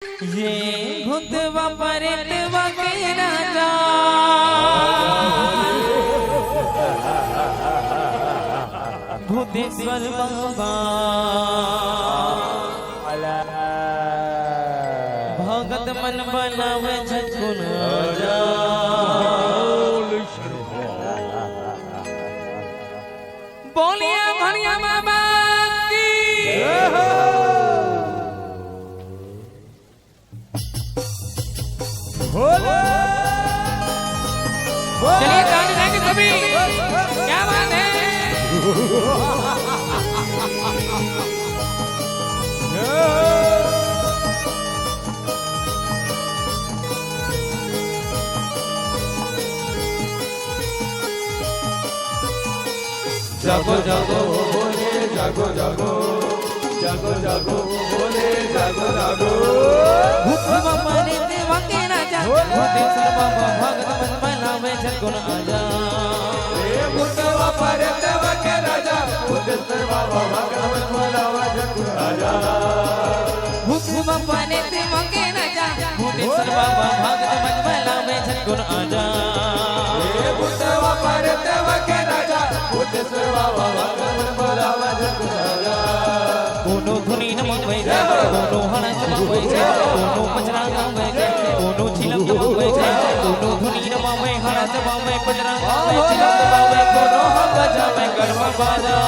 ये भूतवा परेतवा के राजा भूतेश्वर बाबा भगत मन बनावे झटकुन राजा बोलिया भनिया बाबा की चलिए ताली देंगे सभी। क्या बात है। जागो जागो बोले जागो जागो जागो जागो बोले जागो जागो भूतवा परेतवा के राजा भूतेश्वर बाबा भगत मन बनावे झटकुन आजा। भूतवा परेतवा के राजा भूतेश्वर बाबा भगत मन बनावे झटकुन आजा। भूतवा परेतवा के राजा भूतेश्वर बाबा भगत मन बनावे झटकुन आजा। भूतवा परेतवा के राजा भूतेश्वर बाबा भगत मन बनावे झटकुन आजा। कोनो धुनी नमवे जय कोनो हणस नमवे जय कोनो पचरा नमवे जय कोनो छिलम नमवे जय कोनो धुनी नमवे हणस नमवे पचरा नमवे छिलम नमवे कोनो हम बजावे गरबा बाजा।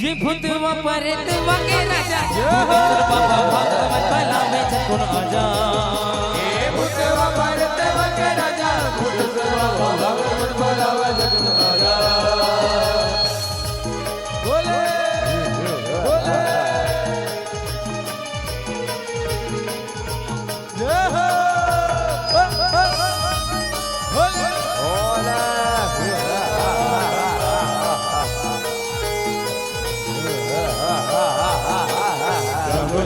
ये भूतवा परेतवा के राजा भूतेश्वर बाबा भगत मन बनावे झटकुन आजा। भूतवा परेतवा के राजा भूतेश्वर बाबा भगत मन बनावे झटकुन आजा। बोले बोले जय हो बोले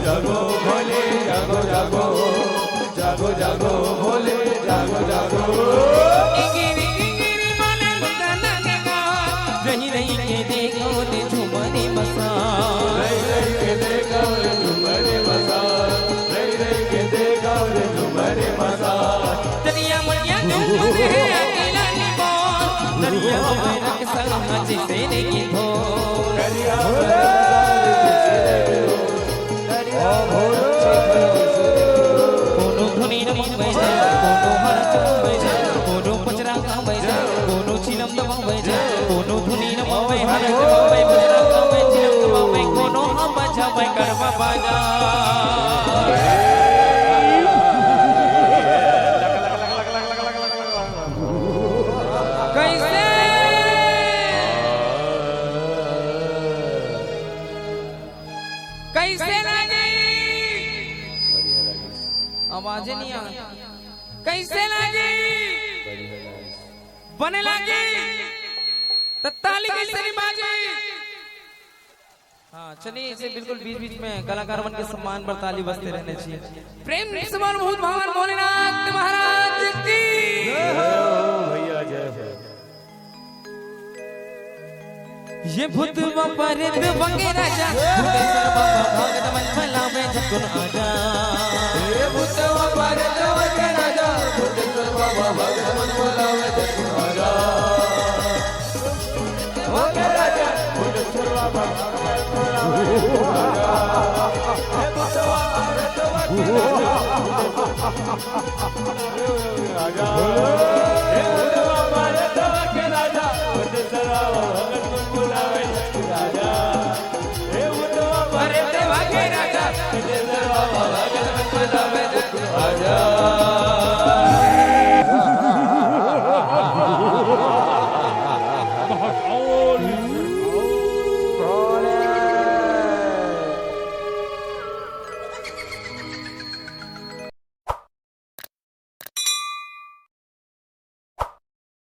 जागो भोले जागो जागो जागो जागो भोले जागो जागो गिरी गिरी बोले मुदना देखो रही रही के देखो ते झूमरे मसा रही रही के देखो रे झूमरे मसा रही रही के देखो रे झूमरे मसा दरिया मरिया झूमरे है अकेला निभो दरिया में रख संग मची से की धो दरिया भोले कोनो धुनी नमवे जय कोनो हरच नमवे जय कोनो पचरा नमवे जय कोनो छिलम नमवे जय कोनो धुनी नमवे हरच नमवे पचरा नमवे छिलम नमवे कोनो हम बजावे गरबा बाजा। कैसे कैसे लगी आवाज नहीं आ कैसे लगी बने लगी तो ताली कैसे नहीं बाजी। हाँ चलिए इसे बिल्कुल बीच बीच में कलाकार मन के सम्मान पर ताली बजते रहने चाहिए। प्रेम समान भूत भगवान भोलेनाथ महाराज की भैया जय हो। ये भूतवा परेतवा के राजा भूतेश्वर बाबा भगत मन बनावे झटकुन आजा। भूतवा परेतवा के राजा भूतेश्वर बाबा भगत मन बनावे झटकुन आजा। ओ के राजा भूतेश्वर बाबा भगत मन बनावे झटकुन आजा। भूतवा परेतवा के राजा आजा। भूतवा परेतवा के राजा भूतेश्वर बाबा भगत मन बनावे झटकुन आजा। भूतवा परेतवा के राजा भूतेश्वर बाबा भगत मन बनावे झटकुन आजा।